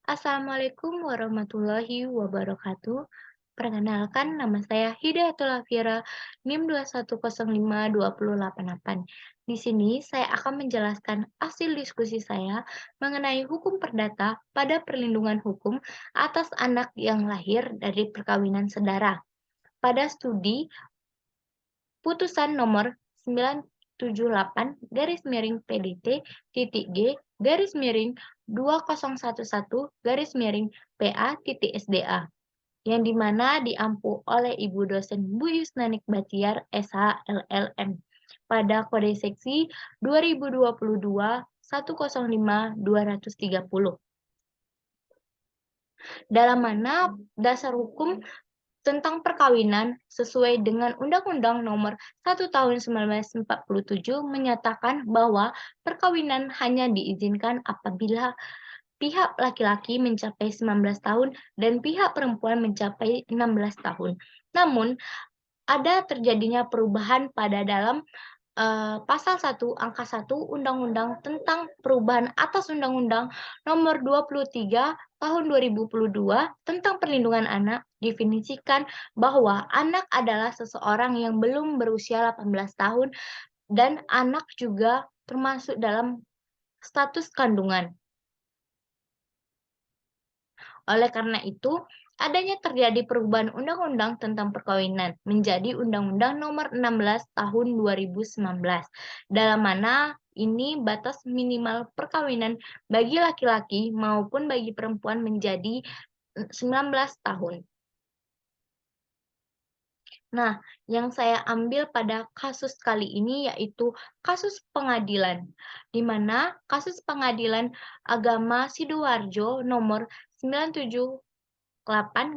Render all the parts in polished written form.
Assalamualaikum warahmatullahi wabarakatuh. Perkenalkan, nama saya Hidayatul Hafira, NIM 2105288. Di sini saya akan menjelaskan hasil diskusi saya mengenai hukum perdata pada perlindungan hukum atas anak yang lahir dari perkawinan saudara. Pada studi Putusan nomor 978 garis miring PDT titik G garis miring 2011 garis miring PA titik SDA yang dimana diampu oleh Ibu dosen Bu Yusnanik Batiar SH LLM pada kode seksi 2022 105 230 dalam mana dasar hukum tentang perkawinan sesuai dengan Undang-Undang Nomor 1 Tahun 1947 menyatakan bahwa perkawinan hanya diizinkan apabila pihak laki-laki mencapai 19 tahun dan pihak perempuan mencapai 16 tahun. Namun, ada terjadinya perubahan pada dalam Pasal 1 Angka 1 Undang-Undang tentang Perubahan atas Undang-Undang Nomor 23 Tahun 2022 tentang Perlindungan Anak definisikan bahwa anak adalah seseorang yang belum berusia 18 tahun dan anak juga termasuk dalam status kandungan. Oleh karena itu, adanya terjadi perubahan undang-undang tentang perkawinan menjadi Undang-Undang Nomor 16 Tahun 2019, dalam mana ini batas minimal perkawinan bagi laki-laki maupun bagi perempuan menjadi 19 tahun. Nah, yang saya ambil pada kasus kali ini yaitu kasus pengadilan, di mana kasus pengadilan agama Sidoarjo nomor 97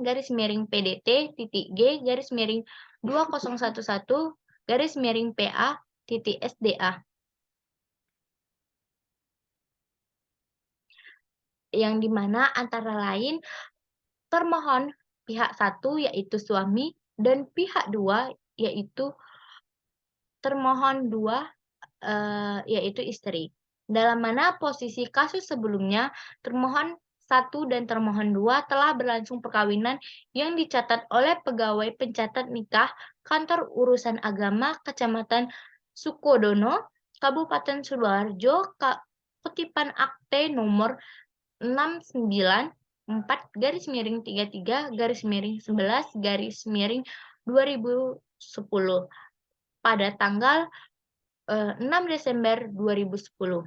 garis miring PDT titik G garis miring 2011 garis miring PA titik SDA yang dimana antara lain termohon pihak satu yaitu suami dan pihak dua yaitu termohon dua yaitu istri. Dalam mana posisi kasus sebelumnya termohon satu dan termohon dua telah berlangsung perkawinan yang dicatat oleh pegawai pencatat nikah Kantor Urusan Agama Kecamatan Sukodono, Kabupaten Sidoarjo, kutipan akte nomor 694 garis miring 33 garis miring 11 garis miring 2010 pada tanggal 6 Desember 2010.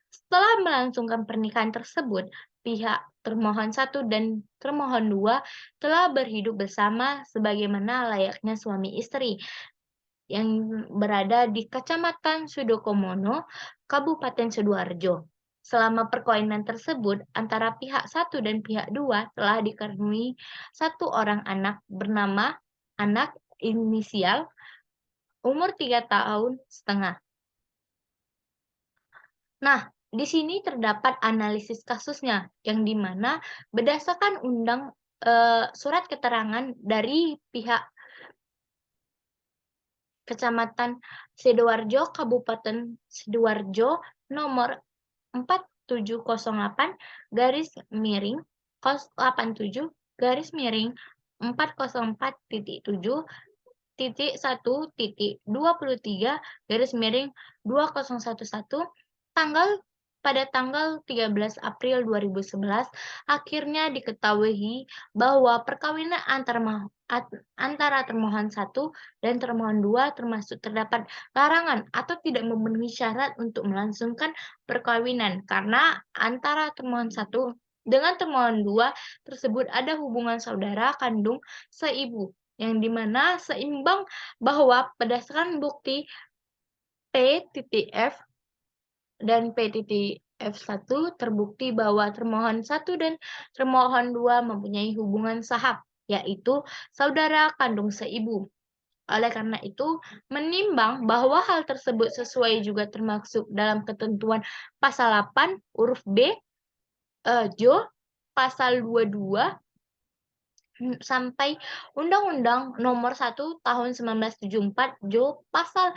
Setelah melangsungkan pernikahan tersebut, pihak termohon satu dan termohon dua telah berhidup bersama sebagaimana layaknya suami istri yang berada di Kecamatan Sudokomono, Kabupaten Sidoarjo. Selama perkawinan tersebut, antara pihak satu dan pihak dua telah dikaruniai satu orang anak bernama anak inisial umur 3,5 tahun. Nah, di sini terdapat analisis kasusnya, yang di mana berdasarkan surat keterangan dari pihak Kecamatan Sidoarjo, Kabupaten Sidoarjo, nomor 4708 garis miring 87 garis miring 404.7.1.23 garis miring 2011 pada tanggal 13 April 2011 akhirnya diketahui bahwa perkawinan antara termohon satu dan termohon dua termasuk terdapat larangan atau tidak memenuhi syarat untuk melangsungkan perkawinan karena antara termohon satu dengan termohon dua tersebut ada hubungan saudara kandung seibu yang dimana seimbang bahwa berdasarkan bukti P.F dan P.F1 terbukti bahwa termohon satu dan termohon dua mempunyai hubungan saham, yaitu saudara kandung seibu. Oleh karena itu, menimbang bahwa hal tersebut sesuai juga termasuk dalam ketentuan pasal 8 huruf B, Jo, pasal 22 sampai Undang-Undang Nomor 1 Tahun 1974 Jo, pasal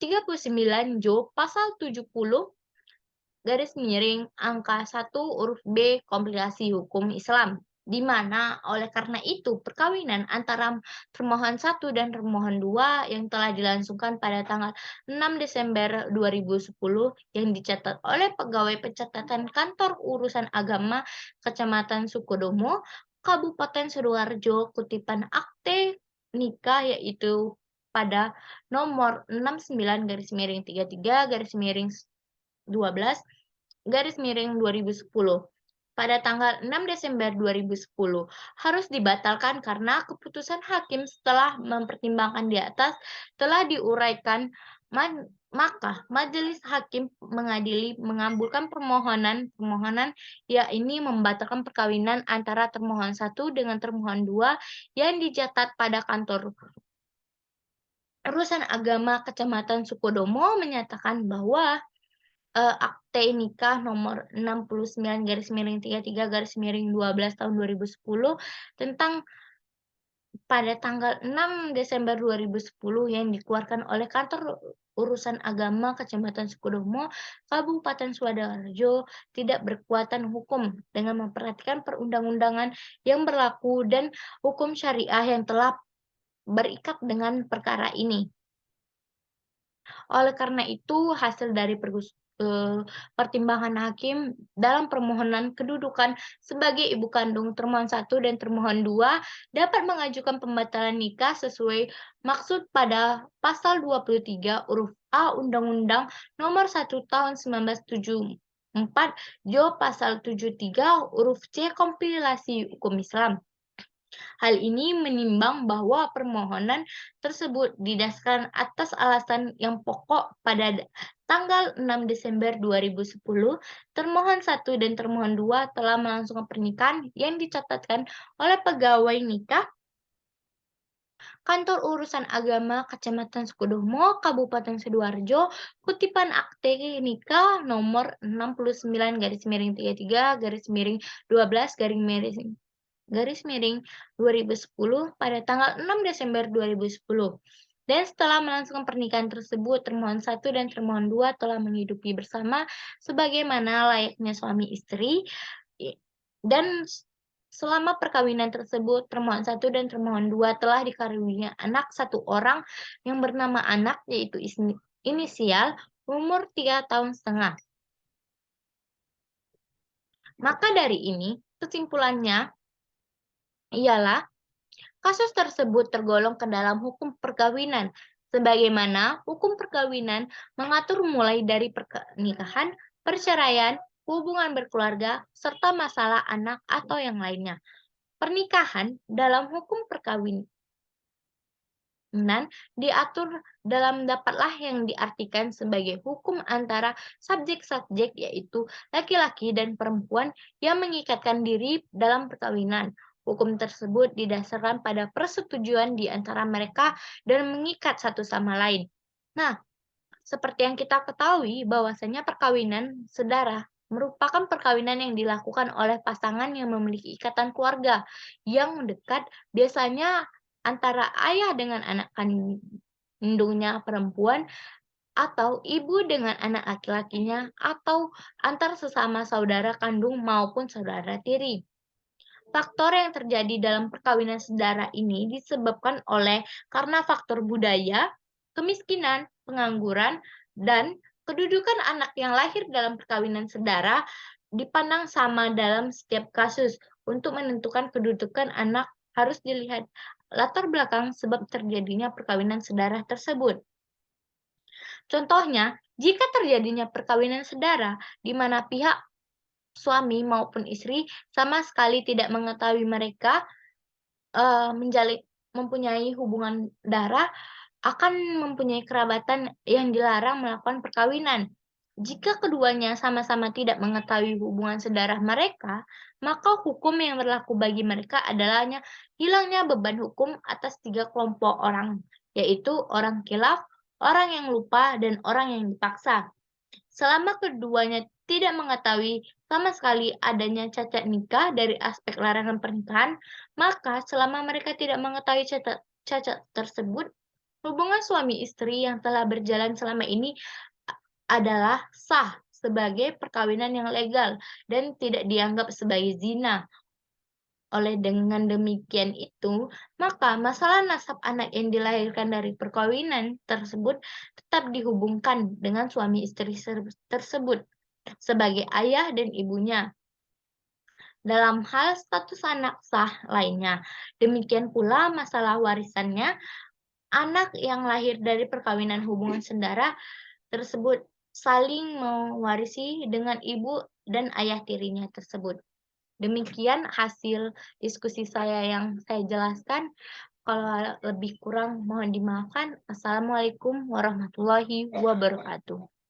39 Jo, pasal 70 garis miring angka 1 huruf B komplikasi hukum Islam. Di mana oleh karena itu perkawinan antara termohon 1 dan termohon 2 yang telah dilangsungkan pada tanggal 6 Desember 2010 yang dicatat oleh pegawai pencatatan kantor urusan agama Kecamatan Sukodomo, Kabupaten Sidoarjo, kutipan akte nikah yaitu pada nomor 69 garis miring 33 garis miring 12 garis miring 2010 pada tanggal 6 Desember 2010 harus dibatalkan karena keputusan hakim setelah mempertimbangkan di atas telah diuraikan, maka majelis hakim mengadili mengabulkan permohonan yakni membatalkan perkawinan antara termohon 1 dengan termohon 2 yang dicatat pada kantor urusan agama Kecamatan Sukodomo menyatakan bahwa akte nikah nomor 69 garis miring 33 garis miring 12 tahun 2010 tentang pada tanggal 6 Desember 2010 yang dikeluarkan oleh kantor urusan agama Kecamatan Sukodomo, Kabupaten Sidoarjo tidak berkekuatan hukum dengan memperhatikan perundang-undangan yang berlaku dan hukum syariah yang telah berikat dengan perkara ini. Oleh karena itu, hasil dari pertimbangan hakim dalam permohonan kedudukan sebagai ibu kandung termohon 1 dan termohon 2 dapat mengajukan pembatalan nikah sesuai maksud pada pasal 23 huruf A Undang-Undang Nomor 1 Tahun 1974 Jo pasal 73 huruf C Kompilasi Hukum Islam. Hal ini menimbang bahwa permohonan tersebut didasarkan atas alasan yang pokok pada tanggal 6 Desember 2010, termohon 1 dan termohon 2 telah melangsungkan pernikahan yang dicatatkan oleh pegawai nikah Kantor Urusan Agama Kecamatan Sukodomo, Kabupaten Sidoarjo, kutipan akte nikah nomor 69 garis miring 33 garis miring 12 garis miring 2010 pada tanggal 6 Desember 2010. Dan setelah melangsungkan pernikahan tersebut, termohon 1 dan termohon 2 telah menghidupi bersama sebagaimana layaknya suami istri. Dan selama perkawinan tersebut, termohon 1 dan termohon 2 telah dikaruniai anak 1 orang yang bernama anak yaitu inisial umur 3,5 tahun. Maka dari ini, kesimpulannya ialah kasus tersebut tergolong ke dalam hukum perkawinan, sebagaimana hukum perkawinan mengatur mulai dari pernikahan, perceraian, hubungan berkeluarga, serta masalah anak atau yang lainnya. Pernikahan dalam hukum perkawinan diatur dalam dapatlah yang diartikan sebagai hukum antara subjek-subjek yaitu laki-laki dan perempuan yang mengikatkan diri dalam perkawinan. Hukum tersebut didasarkan pada persetujuan di antara mereka dan mengikat satu sama lain. Nah, seperti yang kita ketahui bahwasanya perkawinan saudara merupakan perkawinan yang dilakukan oleh pasangan yang memiliki ikatan keluarga yang dekat, biasanya antara ayah dengan anak kandungnya perempuan atau ibu dengan anak laki-lakinya atau antar sesama saudara kandung maupun saudara tiri. Faktor yang terjadi dalam perkawinan saudara ini disebabkan karena faktor budaya, kemiskinan, pengangguran, dan kedudukan anak yang lahir dalam perkawinan saudara dipandang sama dalam setiap kasus. Untuk menentukan kedudukan anak harus dilihat latar belakang sebab terjadinya perkawinan saudara tersebut. Contohnya, jika terjadinya perkawinan saudara di mana pihak suami maupun istri sama sekali tidak mengetahui mereka mempunyai hubungan darah, akan mempunyai kerabatan yang dilarang melakukan perkawinan. Jika keduanya sama-sama tidak mengetahui hubungan sedarah mereka, maka hukum yang berlaku bagi mereka adalah hilangnya beban hukum atas 3 kelompok orang, yaitu orang khilaf, orang yang lupa, dan orang yang dipaksa. Selama keduanya tidak mengetahui sama sekali adanya cacat nikah dari aspek larangan pernikahan, maka selama mereka tidak mengetahui cacat tersebut, hubungan suami istri yang telah berjalan selama ini adalah sah sebagai perkawinan yang legal dan tidak dianggap sebagai zina. Dengan demikian itu, maka masalah nasab anak yang dilahirkan dari perkawinan tersebut tetap dihubungkan dengan suami istri tersebut sebagai ayah dan ibunya dalam hal status anak sah lainnya. Demikian pula masalah warisannya, anak yang lahir dari perkawinan hubungan sendara tersebut saling mewarisi dengan ibu dan ayah tirinya tersebut. Demikian hasil diskusi saya yang saya jelaskan. Kalau lebih kurang mohon dimaafkan. Assalamualaikum warahmatullahi wabarakatuh.